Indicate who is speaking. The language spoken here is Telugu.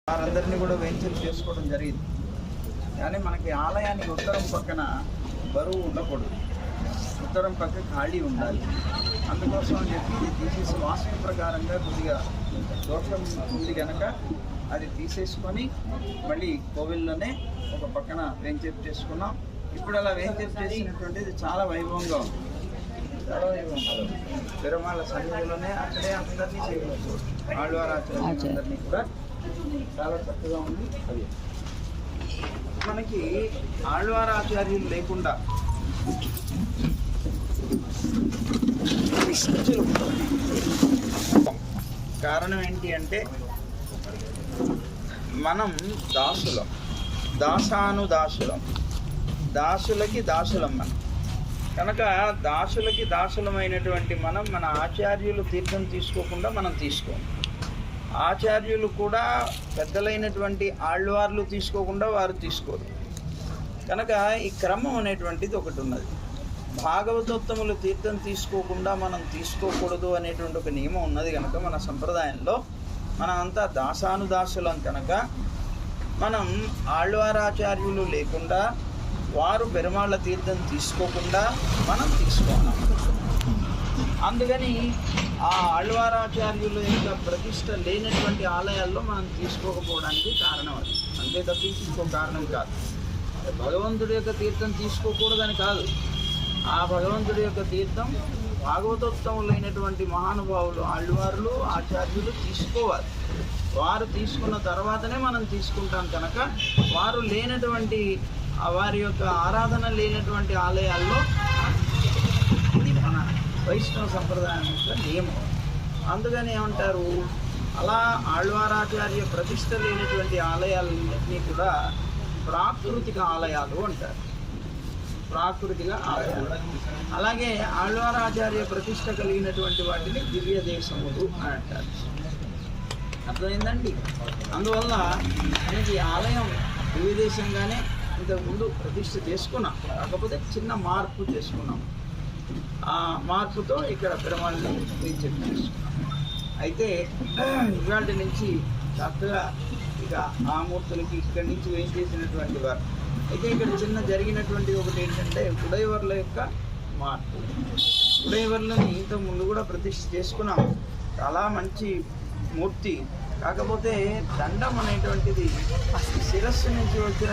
Speaker 1: వారందరినీ కూడా వెంచర్ చేసుకోవడం జరిగింది. కానీ మనకి ఆలయానికి ఉత్తరం పక్కన బరువు ఉండకూడదు, ఉత్తరం పక్క ఖాళీ ఉండాలి. అందుకోసం అని చెప్పి ఇది తీసేసి వాస్తు ప్రకారంగా కొద్దిగా దోషం ఉంది కనుక అది తీసేసుకొని మళ్ళీ కోవిల్లోనే ఒక పక్కన వెంచర్ చేసుకున్నాం. ఇప్పుడు అలా వెంచర్ చేసినటువంటిది చాలా వైభవంగా ఉంది, చాలా వైభవంగా తిరుమల సన్నిధిలోనే అక్కడే అందరినీ చేయవచ్చు. ఆళ్వారాచార్యులందరినీ కూడా చాలా చక్కగా ఉంది. అది మనకి ఆళ్వారాచార్యులు లేకుండా కారణం ఏంటి అంటే మనం దాసులం, దాసానుదాసులం, దాసులకి దాసులం. మనం కనుక దాసులకి దాసులమైనటువంటి మనం మన ఆచార్యులు తీర్థం తీసుకోకుండా మనం తీసుకోము. ఆచార్యులు కూడా పెద్దలైనటువంటి ఆళ్వార్లు తీసుకోకుండా వారు తీసుకోరు. కనుక ఈ క్రమం అనేటువంటిది ఒకటి ఉన్నది. భాగవతోత్తములు తీర్థం తీసుకోకుండా మనం తీసుకోకూడదు అనేటువంటి ఒక నియమం ఉన్నది. కనుక మన సంప్రదాయంలో మనం అంతా దాసానుదాసులం. కనుక మనం ఆళ్వారాచార్యులు లేకుండా వారు పెరుమాళ్ళ తీర్థం తీసుకోకుండా మనం తీసుకోవాలి. అందుకని ఆ ఆళ్వారాచార్యుల యొక్క ప్రతిష్ట లేనటువంటి ఆలయాల్లో మనం తీసుకోకపోవడానికి కారణం అది. అంతే తప్పించి ఇంకో కారణం కాదు. భగవంతుడి యొక్క తీర్థం తీసుకోకూడదని కాదు. ఆ భగవంతుడి యొక్క తీర్థం భాగవతోత్తములైనటువంటి మహానుభావులు ఆళ్వార్లు ఆచార్యులు తీసుకోవాలి. వారు తీసుకున్న తర్వాతనే మనం తీసుకుంటాం. కనుక వారు లేనటువంటి వారి యొక్క ఆరాధన లేనటువంటి ఆలయాల్లో ఇది మన వైష్ణవ సంప్రదాయం యొక్క నియమం. అందుకని ఏమంటారు, అలా ఆళ్వారాచార్య ప్రతిష్ట లేనటువంటి ఆలయాలన్నింటినీ కూడా ప్రాకృతిక ఆలయాలు అంటారు. ప్రాకృతిక ఆలయాలు. అలాగే ఆళ్వారాచార్య ప్రతిష్ట కలిగినటువంటి వాటిని దివ్య దేశములు అని అంటారు. అర్థమైందండి? అందువల్ల మనకి ఆలయం దివ్య దేశంగానే ఇంతకుముందు ప్రతిష్ట చేసుకున్నాం, కాకపోతే చిన్న మార్పు చేసుకున్నాం. ఆ మార్పుతో ఇక్కడ పెరుమాళ్ళని వెంచర్ చేసుకున్నాం. అయితే ఇవాళ నుంచి చక్కగా ఇక ఆ మూర్తులకి ఇక్కడి నుంచి వేయించేసినటువంటి వారు. అయితే ఇక్కడ చిన్న జరిగినటువంటి ఒకటి ఏంటంటే ఉడయవర్ల యొక్క మార్పు. ఉడయవర్లని ఇంతకు ముందు కూడా ప్రతిష్ఠ చేసుకున్నాం, చాలా మంచి మూర్తి. కాకపోతే దండం అనేటువంటిది శిరస్సు నుంచి వచ్చిన